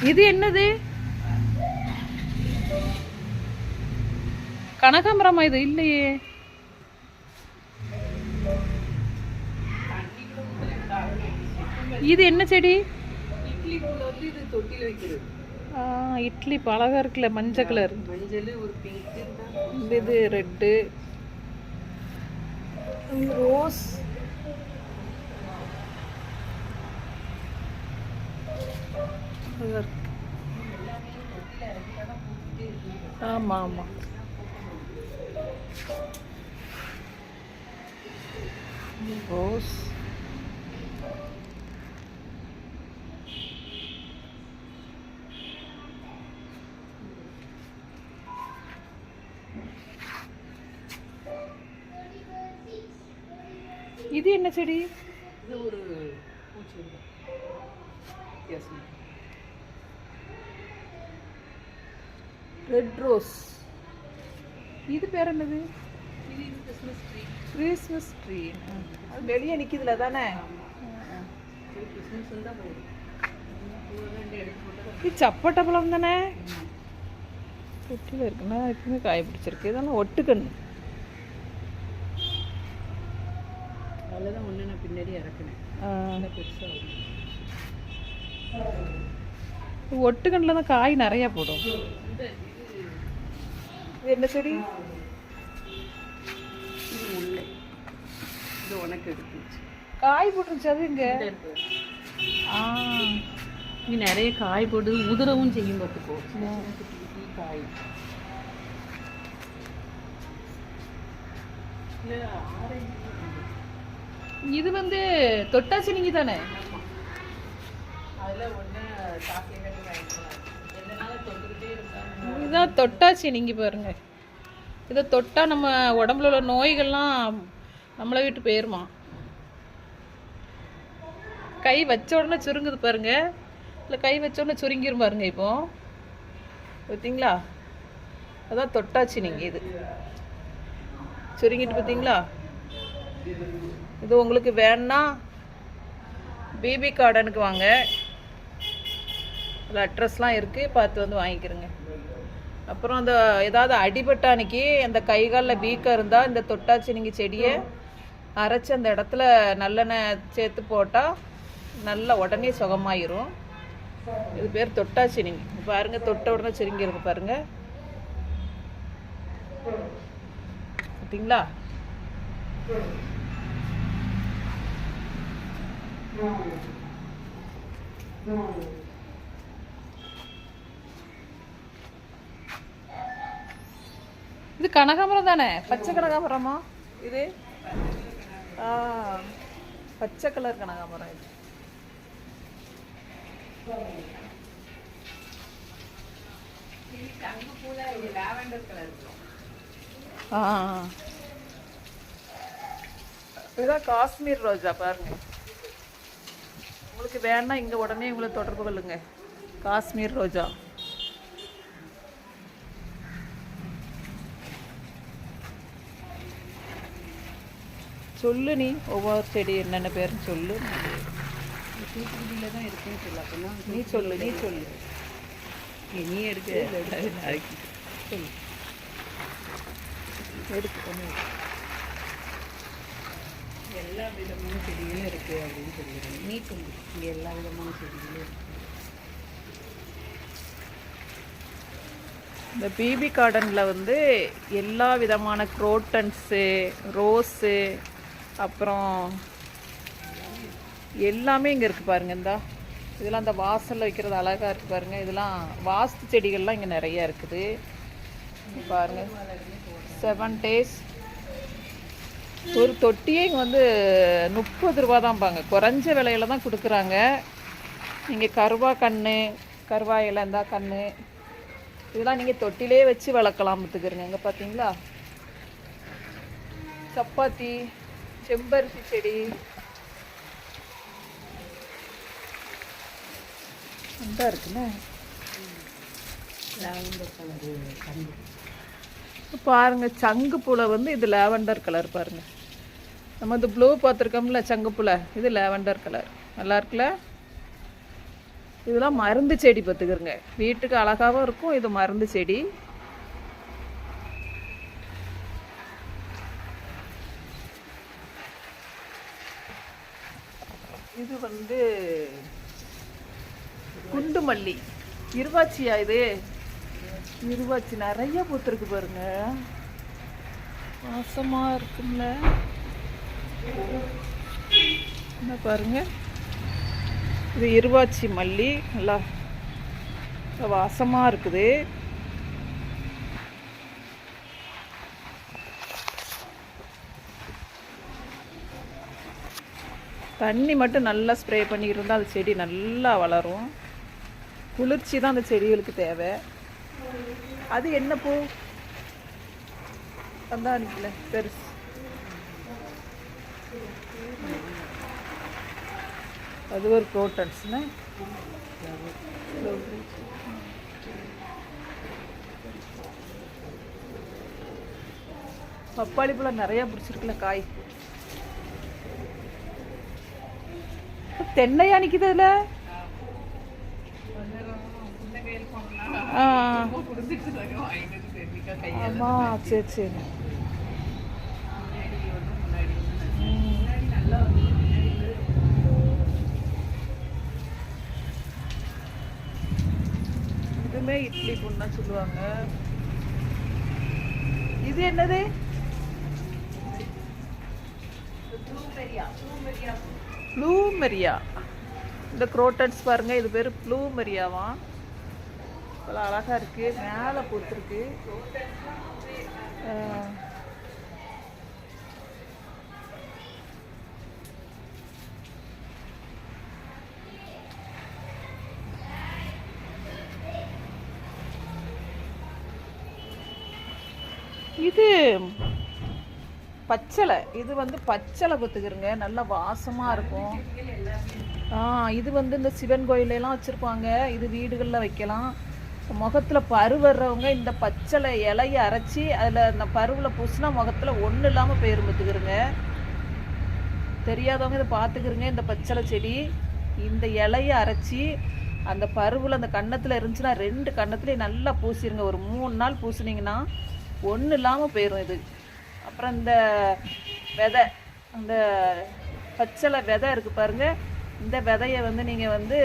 இது என்னது? கனகாம்பரமா? இது இல்லையே. இது என்ன செடி? இட்லி பூல வந்து இது தொட்டில வைக்கிறது. இட்லி பழகா இருக்குல்ல, மஞ்சள் கலர். மஞ்சள் ஒரு பிங்க். இது ரெட்டு, ரோஸ், ஆமா ஆமா. ரோஸ், இது என்ன செடி? இது ஒரு பூச்செடி. எஸ். Red rose. இது பேர் என்னது? இது கிறிஸ்மஸ் ட்ரீ. Christmas tree. அது வெளியே நிற்கிதுல தானே? கிறிஸ்மஸ் தான் போகுது. இது சப்போட்டா பழம் தானே? தொட்டியில் இருக்குன்னா எப்பவுமே காய பிடிச்சிருக்கு. இதெல்லாம் ஒட்டுக்கண்ணு. அதில் தான் ஒன்று நான் பின்னாடி இறக்குனேன். பெருசாக ஒட்டுக்கண்ணில் தான் காய் நிறையா போடும். இது என்ன செடி? இது முல்லை. இது உனக்கு எடுத்துச்சு. காய் போட்டுருச்சு. அது இங்கே இங்கே நிறைய காய் போட்டு உதிரவும் செய்யும். பார்த்துக்கோ, காய். இது வந்து தொட்டாச்சி நீங்க தானே? அதில் ஒன்று சாக்லேட் வாங்கிக்கலாம். எதனால தொட்டுக்கிட்டே இருக்காங்க. இதுதான் தொட்டாச்சி. நீங்க பாருங்க, இதை தொட்டா நம்ம உடம்புல உள்ள நோய்கள்லாம் நம்மளை விட்டு போயிருமா. கை வச்ச உடனே சுருங்குது பாருங்க. இல்லை கை வச்ச உடனே சுருங்கிரும் பாருங்க. இப்போ பார்த்தீங்களா? அதான் தொட்டாச்சி. நீங்கள் இது சுருங்கிட்டு பார்த்தீங்களா? இது உங்களுக்கு வேணா பிபி கார்டனுக்கு வாங்க. அதில் அட்ரஸ்லாம் இருக்குது, பார்த்து வந்து வாங்கிக்கிறேங்க. அப்புறம் அந்த ஏதாவது அடிபட்ட அன்னைக்கு அந்த கை காலில் வீக்கம் இருந்தால் இந்த தொட்டாச்சி நீங்கள் செடியை அரைச்சி அந்த இடத்துல நல்லெண்ணெய் சேர்த்து போட்டால் நல்லா உடனே சுகமாயிரும். இது பேர் தொட்டாச்சி. நீங்கள் பாருங்கள், தொட்ட உடனே சுருங்கிருக்கு பாருங்கள். பார்த்தீங்களா? இது கனகாம்பரம் தானே? பச்சை கனகாம்பரமா இது? பச்சை கலர் கனகாம்பரம் இது. Lavender colour. இதுதான் காஷ்மீர் ரோஜா. பாருங்க, உங்களுக்கு வேணா இங்க உடனே உங்களை தொடர்பு கொள்ளுங்க. காஷ்மீர் ரோஜா. சொல்லு நீ, ஒவ்வொரு செடி என்னென்ன பேருன்னு சொல்லு. தூத்துக்குடியில் தான் இருக்குன்னு சொல்ல. அப்படின்னா நீ சொல்லு, நீ சொல்லு. நீ எடுக்க சொல்லு. எடுத்து எல்லா விதமான செடிகளும் இருக்குது அப்படின்னு சொல்லிடுறேன். நீ சொல்லு. இங்கே எல்லா விதமான செடிகளும் இருக்குது. இந்த பிபி கார்டனில் வந்து எல்லா விதமான குரோட்டன்ஸு, ரோஸு, அப்புறம் எல்லாமே இங்கே இருக்குது பாருங்கள். இந்த இதெல்லாம் அந்த வாசலில் வைக்கிறது அழகாக இருக்குது பாருங்கள். இதெல்லாம் வாஸ்து செடிகள்லாம் இங்கே நிறையா இருக்குது பாருங்கள். 7 days ஒரு தொட்டியே இங்கே வந்து 30 ரூபா தான்பாங்க. குறைஞ்ச விலையில தான் கொடுக்குறாங்க. நீங்கள் கருவா இலை இருந்தா கன்று இதெல்லாம் நீங்கள் தொட்டிலே வச்சு வளர்க்கலாம். பார்த்துக்கிறங்க. இங்கே பார்த்தீங்களா? சப்பாத்தி, செம்பருத்தி செடி, அந்த இருக்குல்ல. லாவெண்டர் கலர் கண்டு பாருங்க. சங்கு பூலை வந்து இது லாவெண்டர் கலர் பாருங்க. நம்ம இந்த ப்ளூ பார்த்துருக்கோம்ல சங்கு பூலை, இது லாவெண்டர் கலர். நல்லா இருக்குல்ல? இதெல்லாம் மருந்து செடி பார்த்துக்கிறங்க, வீட்டுக்கு அழகாகவும் இருக்கும். இது மருந்து செடி. இது வந்து குண்டு மல்லி, இருவாச்சியா இது? இருவாச்சி நிறைய பூத்துருக்கு பாருங்க, வாசமா இருக்குல்ல. என்ன பாருங்க, இது இருவாச்சி மல்லி, நல்லா வாசமா இருக்குது. தண்ணி மட்டும் நல்லா ஸ்ப்ரே பண்ணியிருந்தால் அந்த செடி நல்லா வளரும். குளிர்ச்சி தான் அந்த செடிகளுக்கு தேவை. அது என்ன பூ? அதான் நிற்கல பெருசு. அது ஒரு குரோட்டன்ஸ்னு. பப்பாளி பழம் நிறைய பிடிச்சிருக்குல்ல காய். தென்னையா நிக்குது அதுல? ஆமா, சரி சரி. இதுமே இட்லி புண்ணா சொல்லுவாங்க. இது என்னது? ப்ளூமெரியா. இந்த குரோட்டன்ஸ் பாருங்க, இது பேர் ப்ளூமெரியாவா. இவ்வளோ அழகா இருக்கு, மேலே பூத்துருக்கு. இது பச்சளை. இது வந்து பச்சளை கொத்துக்கிறங்க, நல்லா வாசமாக இருக்கும். இது வந்து இந்த சிவன் கோயிலெல்லாம் வச்சுருப்பாங்க, இது வீடுகளில் வைக்கலாம். முகத்தில் பரு வர்றவங்க இந்த பச்சளை இலையை அரைச்சி அதில் அந்த பருவில் பூசினா முகத்தில் ஒன்றும் இல்லாமல் போயிரும் பார்த்துக்கிறங்க. தெரியாதவங்க இதை பார்த்துக்கிறங்க. இந்த பச்சளை செடி இந்த இலையை அரைச்சி அந்த பருவில் அந்த கன்னத்தில் இருந்துச்சுன்னா 2 கன்னத்துலேயும் நல்லா பூசிடுங்க. ஒரு 3 நாள் பூசினீங்கன்னா ஒன்றும் இல்லாமல் போயிடும் இது. அப்புறம் இந்த விதை, அந்த பச்சளை விதை இருக்குது பாருங்கள், இந்த விதையை வந்து நீங்கள் வந்து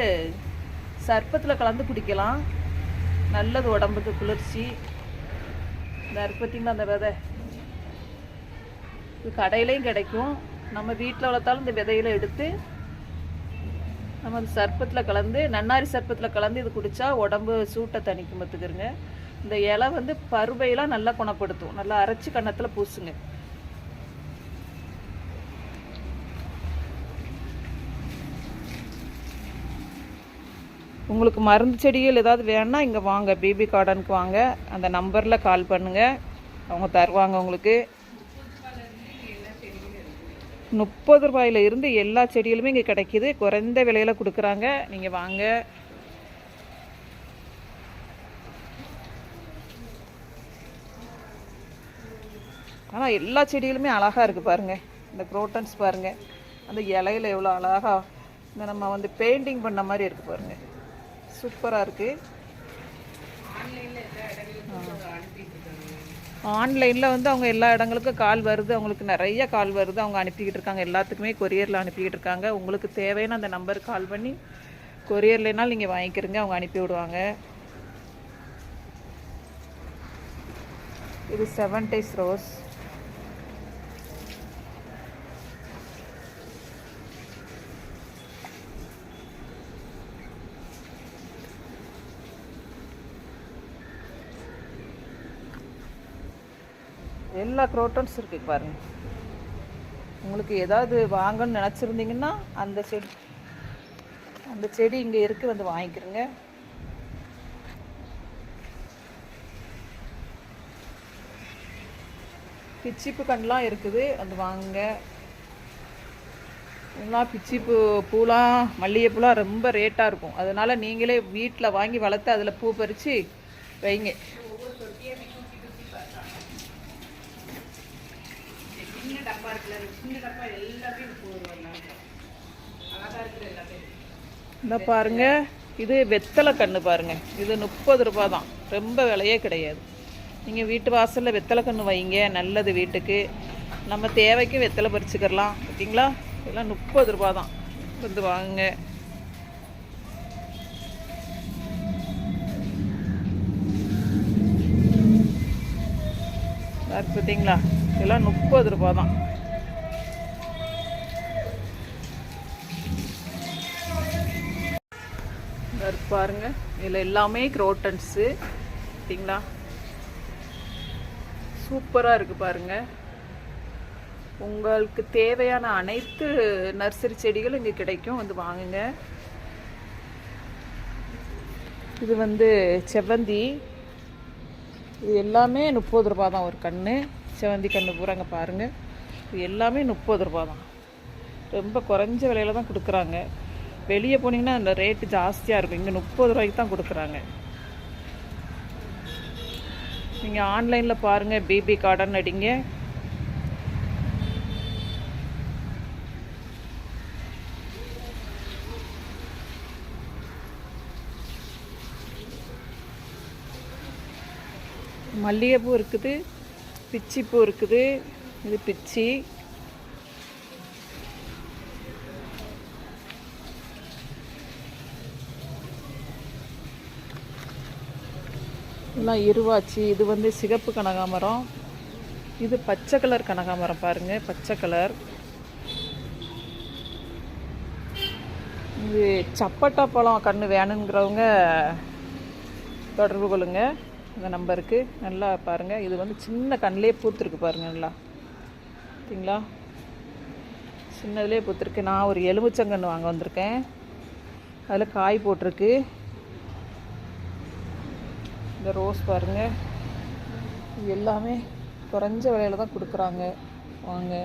சர்ப்பத்தில் கலந்து குடிக்கலாம். நல்லது, உடம்புக்கு குளிர்ச்சி. இந்த பார்த்தீங்களா அந்த விதை, இது கடையிலையும் கிடைக்கும். நம்ம வீட்டில் வளர்த்தாலும் இந்த விதையில எடுத்து நம்ம அந்த சர்ப்பத்தில் கலந்து, நன்னாரி சர்ப்பத்தில் கலந்து இது குடித்தா உடம்பு சூட்டை தணிக்கும் பார்த்துக்கிறங்க. இந்த இலை வந்து பருவையெல்லாம் நல்லா குணப்படுத்தும். நல்லா அரைச்சி கன்னத்தில் பூசுங்க. உங்களுக்கு மருந்து செடிகள் ஏதாவது வேணுன்னா இங்கே வாங்க, பேபி கார்டனுக்கு வாங்க. அந்த நம்பரில் கால் பண்ணுங்கள், அவங்க தருவாங்க உங்களுக்கு. 30 ரூபாயில இருந்து எல்லா செடிகளுமே இங்கே கிடைக்கிது. குறைந்த விலையில் கொடுக்குறாங்க, நீங்கள் வாங்க. ஆனால் எல்லா செடிகளுமே அழகாக இருக்குது பாருங்கள். இந்த குரோட்டன்ஸ் பாருங்கள், அந்த இலையில எவ்வளோ அழகாக இந்த நம்ம வந்து பெயிண்டிங் பண்ண மாதிரி இருக்குது பாருங்கள், சூப்பராக இருக்குது. ஆன்லைனில் வந்து அவங்க எல்லா இடங்களுக்கும் கால் வருது, அவங்களுக்கு நிறைய கால் வருது, அவங்க அனுப்பிக்கிட்டு இருக்காங்க. எல்லாத்துக்குமே கொரியரில் அனுப்பிக்கிட்டு இருக்காங்க. உங்களுக்கு தேவையான அந்த நம்பருக்கு கால் பண்ணி கொரியர்லனாலும் நீங்கள் வாங்கிக்கிறீங்க, அவங்க அனுப்பி விடுவாங்க. இது 7 days ரோஸ். எல்லா குரோட்டன்ஸ் இருக்குது பாருங்க. உங்களுக்கு ஏதாவது வாங்கணும்னு நினச்சிருந்தீங்கன்னா அந்த செடி இங்கே இருக்குது, வந்து வாங்கிக்கிறங்க. பிச்சிப்பு கண்ணெலாம் இருக்குது, வந்து வாங்க. எல்லாம் பிச்சிப்பூ பூலாம், மல்லிகைப்பூலாம் ரொம்ப ரேட்டாக இருக்கும். அதனால் நீங்களே வீட்டில் வாங்கி வளர்த்து அதில் பூ பறித்து வைங்க. இந்த பாருங்க, இது வெத்தலை கன்று பாருங்கள், இது 30 ரூபா தான், ரொம்ப விலையே கிடையாது. நீங்கள் வீட்டு வாசலில் வெத்தலை கன்று வைங்க, நல்லது வீட்டுக்கு. நம்ம தேவைக்கு வெத்தலை பறிச்சுக்கலாம். பார்த்தீங்களா, இதெல்லாம் 30 ரூபா தான். வந்து வாங்குங்க. பார்த்தீங்களா, இதெல்லாம் 30 ரூபா தான். பாருங்க, இதில் எல்லாமே குரோட்டன்ஸு. பார்த்தீங்களா, சூப்பராக இருக்குது பாருங்கள். உங்களுக்கு தேவையான அனைத்து நர்சரி செடிகளும் இங்கே கிடைக்கும், வந்து வாங்குங்க. இது வந்து செவ்வந்தி, இது எல்லாமே 30 ரூபா தான் ஒரு கன்று. செவ்வந்தி கன்று பூராங்க பாருங்கள், இது எல்லாமே 30 ரூபா தான். ரொம்ப குறைஞ்ச விலையில தான் கொடுக்குறாங்க. வெளியே போனீங்கன்னா அந்த ரேட்டு ஜாஸ்தியாக இருக்கும், இங்கே 30 ரூபாய்க்கு தான் கொடுக்குறாங்க. நீங்கள் ஆன்லைனில் பாருங்கள், பிபி கார்டன் அடிங்க. மல்லிகைப்பூ இருக்குது, பிச்சிப்பூ இருக்குது. இது பிச்சி. எல்லாம் இருவாச்சி. இது வந்து சிகப்பு கனகாமரம், இது பச்சை கலர் கனகாமரம் பாருங்கள், பச்சை கலர். இது சப்பட்டா பழம் கன்று வேணுங்கிறவங்க தொடர்பு கொள்ளுங்க இந்த நம்பருக்கு. நல்லா பாருங்கள், இது வந்து சின்ன கண்ணிலே பூத்துருக்கு பாருங்கள். நல்லா பார்த்தீங்களா, சின்னதுலேயே பூத்துருக்கு. நான் ஒரு எலுமிச்சங்கன்று வாங்க வந்திருக்கேன், அதில் காய் போட்டிருக்கு. இந்த ரோஸ் பாருங்கள், இது எல்லாமே குறைஞ்ச விலையில தான் கொடுக்குறாங்க, வாங்க.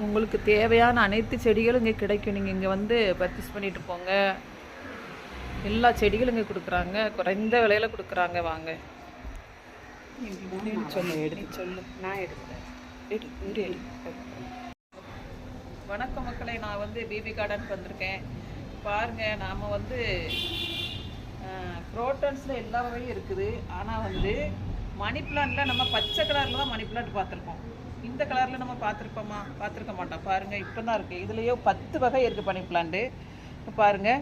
உங்களுக்கு தேவையான அனைத்து செடிகளும் இங்கே கிடைக்கும். நீங்கள் இங்கே வந்து பர்ச்சேஸ் பண்ணிட்டு போங்க. எல்லா செடிகளும் இங்கே கொடுக்குறாங்க, குறைந்த விலையில் கொடுக்குறாங்க. வாங்க. சொல்லு. நான் எடுக்கிறேன். வணக்கம் மக்களை, நான் வந்து பிபி கார்டனுக்கு வந்திருக்கேன். பாருங்கள், நாம் வந்து குரோட்டன்ஸில் எல்லா வகையும் இருக்குது. ஆனால் வந்து மணி பிளான்ட்டில் நம்ம பச்சை கலரில் தான் மணி பிளான்ட் பார்த்துருப்போம். இந்த கலரில் நம்ம பார்த்துருக்க மாட்டோம். பாருங்கள், இப்போ தான் இருக்குது. இதுலேயோ 10 வகை இருக்குது மணி பிளான்ட்டு. பாருங்கள்,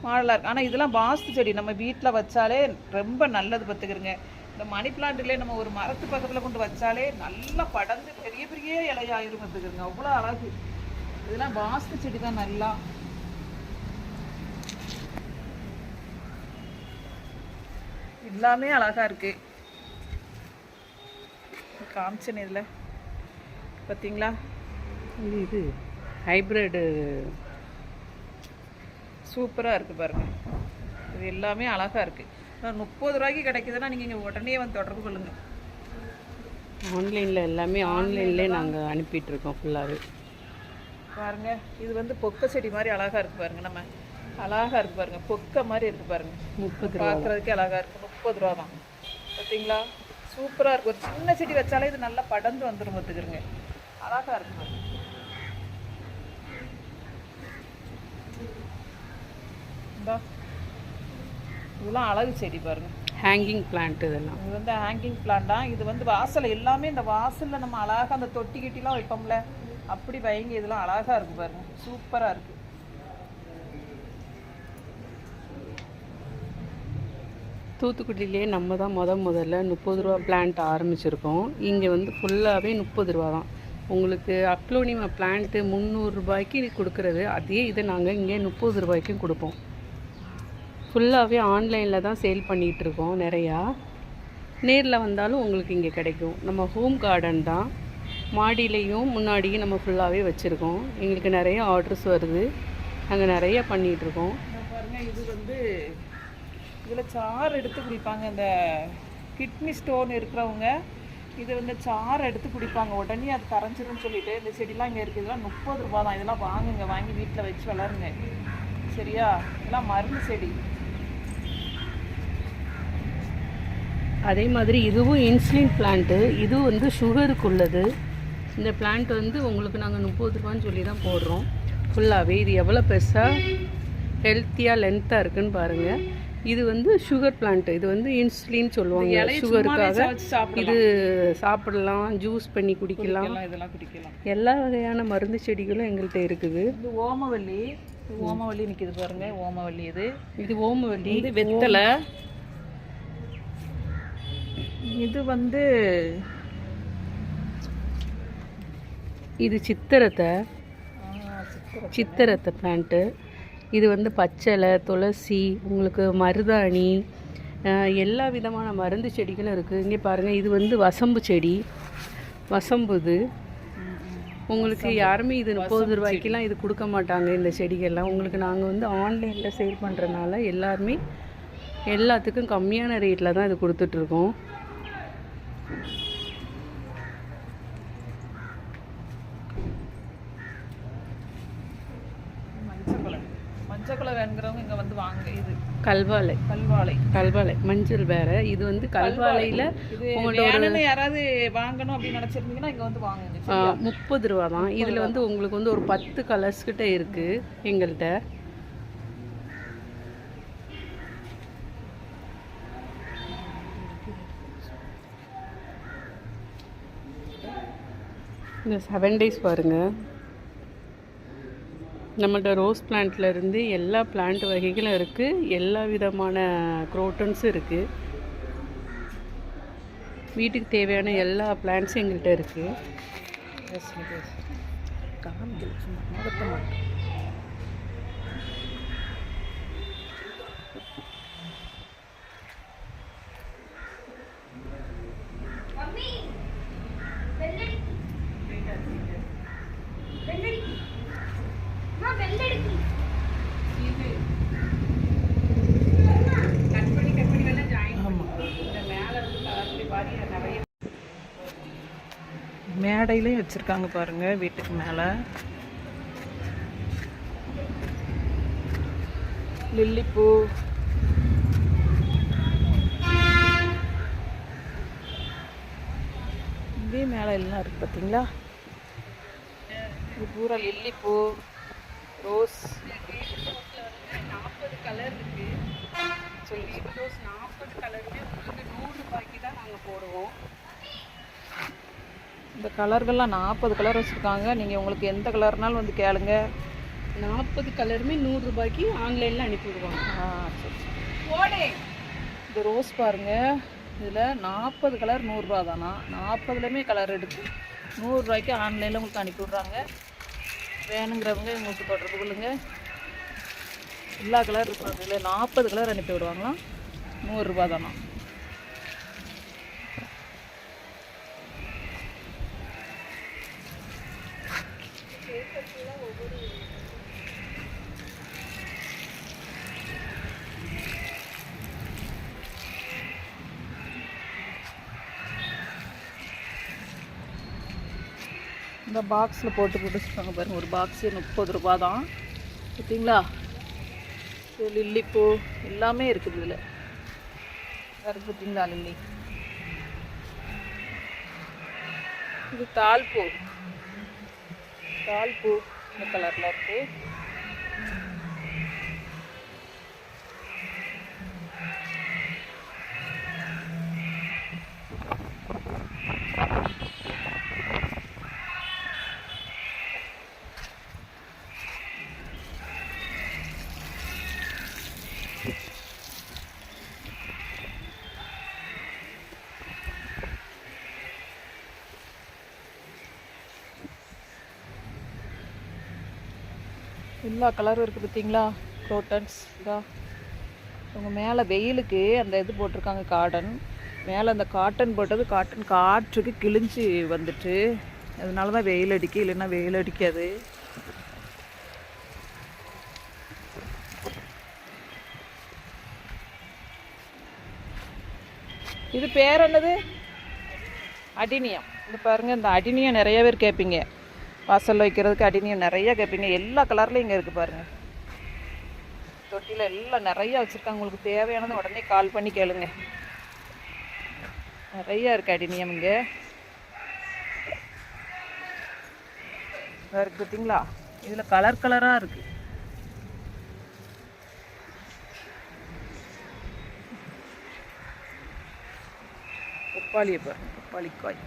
மாடலாக இருக்குது. ஆனால் இதெல்லாம் வாஸ்து செடி, நம்ம வீட்டில் வச்சாலே ரொம்ப நல்லது. பார்த்துக்கிறங்க, இந்த மணி பிளான்ட்லேயே நம்ம ஒரு மரத்து பக்கத்தில் கொண்டு வச்சாலே நல்லா படர்ந்து பெரிய பெரிய இலையாயிரும். பார்த்துக்கிறங்க, அவ்வளோ அழகு. இதெல்லாம் வாஸ்து செடி தான். நல்லா எல்லாமே அழகாக இருக்குது. காமிச்சேன் இதில் பார்த்தீங்களா, இது ஹைப்ரிட்டு சூப்பராக இருக்குது பாருங்கள். இது எல்லாமே அழகாக இருக்குது. 30 ரூபாய்க்கு கிடைக்குதுன்னா நீங்கள் இங்கே உடனே வந்து தொடர்பு கொள்ளுங்கள். ஆன்லைனில் எல்லாமே ஆன்லைன்லேயே நாங்கள் அனுப்பிட்டுருக்கோம் ஃபுல்லாகவே. பாருங்கள், இது வந்து பொக்க செடி மாதிரி அழகாக இருக்குது பாருங்கள். நம்ம அழகாக இருக்குது பாருங்கள், பொக்க மாதிரி இருக்குது பாருங்கள். 30 ரூபா பார்க்குறதுக்கே அழகாக இருக்குது. 30 ரூபா தான். பார்த்தீங்களா, சூப்பராக இருக்குது. ஒரு சின்ன செடி வச்சாலே இது நல்லா படர்ந்து வந்துடும். பார்த்துக்கிறங்க, அழகாக இருக்கு பாருங்க. இதெல்லாம் அழகு செடி பாருங்கள், ஹேங்கிங் பிளான்ட். இதெல்லாம் இது வந்து ஹேங்கிங் பிளான்ட் தான். இது வந்து வாசல் எல்லாமே இந்த வாசலில் நம்ம அழகாக அந்த தொட்டி கிட்டிலாம் வைப்போம்ல, அப்படி வைங்க. இதெல்லாம் அழகாக இருக்குது பாருங்கள், சூப்பராக இருக்குது. தூத்துக்குடியிலே நம்ம தான் முதல்ல 30 ரூபா பிளான்ட் ஆரம்பிச்சிருக்கோம். இங்கே வந்து ஃபுல்லாகவே 30 ரூபா தான். உங்களுக்கு அக்லோனிமா பிளான்ட்டு 300 ரூபாய்க்கு கொடுக்குறது, அதே இதை நாங்கள் இங்கே 30 ரூபாய்க்கும் கொடுப்போம். ஃபுல்லாகவே ஆன்லைனில் தான் சேல் பண்ணிகிட்ருக்கோம் நிறையா. நேரில் வந்தாலும் உங்களுக்கு இங்கே கிடைக்கும். நம்ம ஹோம் கார்டன் தான், மாடியிலையும் முன்னாடியும் நம்ம ஃபுல்லாகவே வச்சுருக்கோம். எங்களுக்கு நிறைய ஆர்டர்ஸ் வருது, நாங்கள் நிறைய பண்ணிகிட்ருக்கோம். பாருங்கள், இது வந்து இதில் சாறு எடுத்து குடிப்பாங்க. இந்த கிட்னி ஸ்டோன் இருக்கிறவங்க இது வந்து சாறு எடுத்து குடிப்பாங்க, உடனே அது கரைஞ்சிருன்னு சொல்லிட்டு. இந்த செடிலாம் இங்கே இருக்குது, இதெல்லாம் 30 ரூபா தான். இதெல்லாம் வாங்குங்க, வாங்கி வீட்டில் வச்சு வளருங்க, சரியா? இதெல்லாம் மருந்து செடி. அதே மாதிரி இதுவும் இன்சுலின் பிளான்ட்டு, இது வந்து சுகருக்கு உள்ளது. இந்த பிளான்ட் வந்து உங்களுக்கு நாங்கள் 30 ரூபான்னு சொல்லி தான் போடுறோம் ஃபுல்லாகவே. இது எவ்வளோ பெருசாக ஹெல்த்தியாக லென்த்தாக இருக்குதுன்னு பாருங்கள். இது வந்து சுகர் பிளான்ட்டு, இது வந்து இன்சுலின் சொல்லுவாங்க, சுகருக்காக. இது சாப்பிடலாம், ஜூஸ் பண்ணி குடிக்கலாம், இதெல்லாம் குடிக்கலாம். எல்லா வகையான மருந்து செடிகளும் எங்கள்கிட்ட இருக்குது. இது ஓமவல்லி, ஓமவல்லி நிற்கிது பாருங்க, ஓமவல்லி. இது ஓமவல்லி. இது வெத்தலை. இது வந்து இது சித்திரத்தை பிளான்ட்டு. இது வந்து பச்சளை, துளசி, உங்களுக்கு மருதாணி, எல்லா விதமான மருந்து செடிகளும் இருக்குது. இங்கே பாருங்கள், இது வந்து வசம்பு செடி, வசம்பு. இது உங்களுக்கு யாருமே இது 30 ரூபாய்க்கெலாம் இது கொடுக்க மாட்டாங்க. இந்த செடிகள்லாம் உங்களுக்கு நாங்கள் வந்து ஆன்லைனில் சேல் பண்ணுறதுனால எல்லாருமே எல்லாத்துக்கும் கம்மியான ரேட்டில் தான் இது கொடுத்துட்ருக்கோம். மஞ்சள் வேணுங்கிறவங்க இங்கே வந்து வாங்க. இது கல்வாழை மஞ்சள் வேறு. இது வந்து கல்வாழையில் உங்கள்கிட்ட யாராவது வாங்கணும் அப்படின்னு நினச்சிருந்தீங்கன்னா இங்கே வந்து வாங்குங்க. 30 ரூபா தான். இதில் வந்து உங்களுக்கு வந்து ஒரு 10 கலர்ஸ் கிட்ட இருக்குது எங்கள்கிட்ட. இந்த 7 days பாருங்கள், நம்மள்ட்ட ரோஸ் பிளான்ட்லேருந்து எல்லா பிளான்ட் வகைகளும் இருக்குது, எல்லா விதமான குரோட்டன்ஸும் இருக்குது. வீட்டுக்கு தேவையான எல்லா பிளான்ட்ஸும் எங்கள்கிட்ட இருக்குது. மேடையிலையும் வச்சுருக்காங்க பாருங்க, வீட்டுக்கு மேலே. லில்லிப்பூ, இதே மேலே எல்லாம் இருக்குது பார்த்தீங்களா? இது பூரா லில்லிப்பூ, ரோஸ். 40 கலர் இருக்குது. சொல்லி ரோஸ் 40 கலருமே உங்களுக்கு 100 ரூபாய்க்கு தான் நாங்கள் போடுவோம். இந்த கலர்கள்லாம் 40 கலர் வச்சுருக்காங்க. நீங்கள் உங்களுக்கு எந்த கலர்னாலும் வந்து கேளுங்க. 40 கலருமே 100 ரூபாய்க்கு ஆன்லைனில் அனுப்பிவிடுவாங்க. ஓடே. இந்த ரோஸ் பாருங்கள், இதில் 40 கலர் 100 ரூபா தானா. 40லையுமே கலர் எடுத்து 100 ரூபாய்க்கு ஆன்லைனில் உங்களுக்கு அனுப்பிவிட்றாங்க. வேணுங்கிறவங்க உங்களுக்கு தொடர்பு கொள்ளுங்க. எல்லா கலர் இருப்பாங்க. இதில் 40 கலர் அனுப்பி விடுவாங்களாம். 100 ரூபா தானா. இந்த பாக்ஸில் போட்டு வச்சுருக்காங்க பாருங்கள். ஒரு பாக்ஸு 30 ரூபா தான். பார்த்தீங்களா? இது லில்லிப்பூ எல்லாமே இருக்குது இதில். வேறு பார்த்தீங்களா லில்லி? இது தாழ்பூ இந்த கலரில் இருக்குது. எல்லா கலரும் இருக்குது பார்த்தீங்களா? குரோட்டன்ஸ் இதா. உங்கள் மேலே வெயிலுக்கு அந்த இது போட்டிருக்காங்க, கார்டன். மேலே அந்த காட்டன் போட்டது காட்டன் காற்றுக்கு கிழிஞ்சு வந்துட்டு, அதனால தான் வெயில் அடிக்க, இல்லைன்னா வெயில் அடிக்காது. இது பேர் என்னது? அடினியம். இது பாருங்கள், இந்த அடினியம் நிறைய பேர் கேட்பீங்க, வாசலில் வைக்கிறதுக்கு அடினியம் நிறைய கேட்பீங்க. எல்லா கலர்லையும் இங்கே இருக்குது பாருங்கள். தொட்டியில் எல்லாம் நிறையா வச்சுருக்காங்க. உங்களுக்கு தேவையானது உடனே கால் பண்ணி கேளுங்க. நிறையா இருக்குது அடினியம் இங்கே. இருக்குது பார்த்தீங்களா? இதில் கலர் கலராக இருக்குது. பப்பாளியை பாருங்கள், பப்பாளிக்காய்.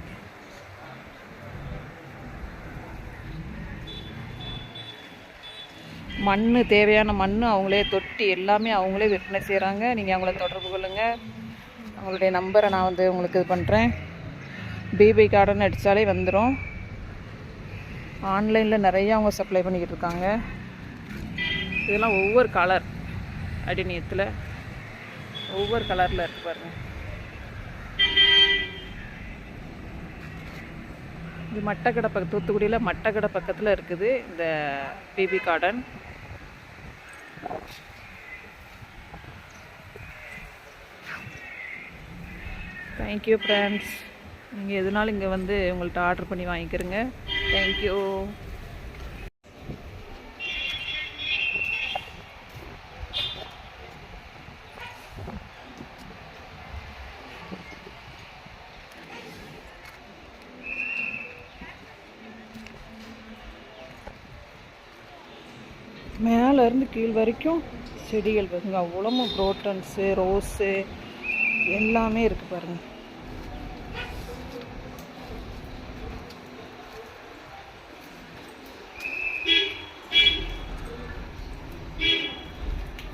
மண், தேவையான மண் அவங்களே, தொட்டி எல்லாமே அவங்களே விற்பனை செய்கிறாங்க. நீங்கள் அவங்கள தொடர்பு கொள்ளுங்கள். அவங்களுடைய நம்பரை நான் வந்து உங்களுக்கு இது பண்ணுறேன். பிபி கார்டன் அடித்தாலே வந்துடும். ஆன்லைனில் நிறையா அவங்க சப்ளை பண்ணிக்கிட்டு இருக்காங்க. இதெல்லாம் ஒவ்வொரு கலர் அடினியத்தில் ஒவ்வொரு கலரில் இருக்குது பாருங்கள். இது மட்டக்கடை தூத்துக்குடியில் மட்டக்கடை பக்கத்தில் இருக்குது இந்த பிபி கார்டன். Thank you friends. நீங்கள் எதுனாலும் இங்கே வந்து உங்கள்கிட்ட ஆர்டர் பண்ணி வாங்கிக்கிறங்க. தேங்க்யூ. மேலேருந்து கீழ் வரைக்கும் செடிகள் பாருங்க. அவ்வளோ குரோட்டன்ஸு, ரோஸு எல்லாமே இருக்குது பாருங்கள்.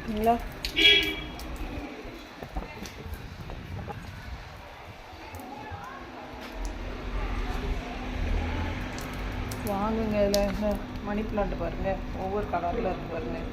சரிங்களா? வாங்குங்க. இதில் மணி பிளான்ட் பாருங்கள், ஒவ்வொரு கலரில் இருக்குது பாருங்கள்.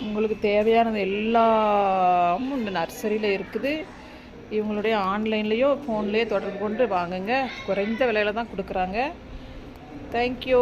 உங்களுக்கு தேவையானது எல்லாமும் இந்த நர்சரியில் இருக்குது. இவங்களுடைய ஆன்லைன்லேயோ ஃபோன்லேயோ தொடர்பு கொண்டு வாங்குங்க. குறைந்த விலையில் தான் கொடுக்குறாங்க. தேங்க்யூ.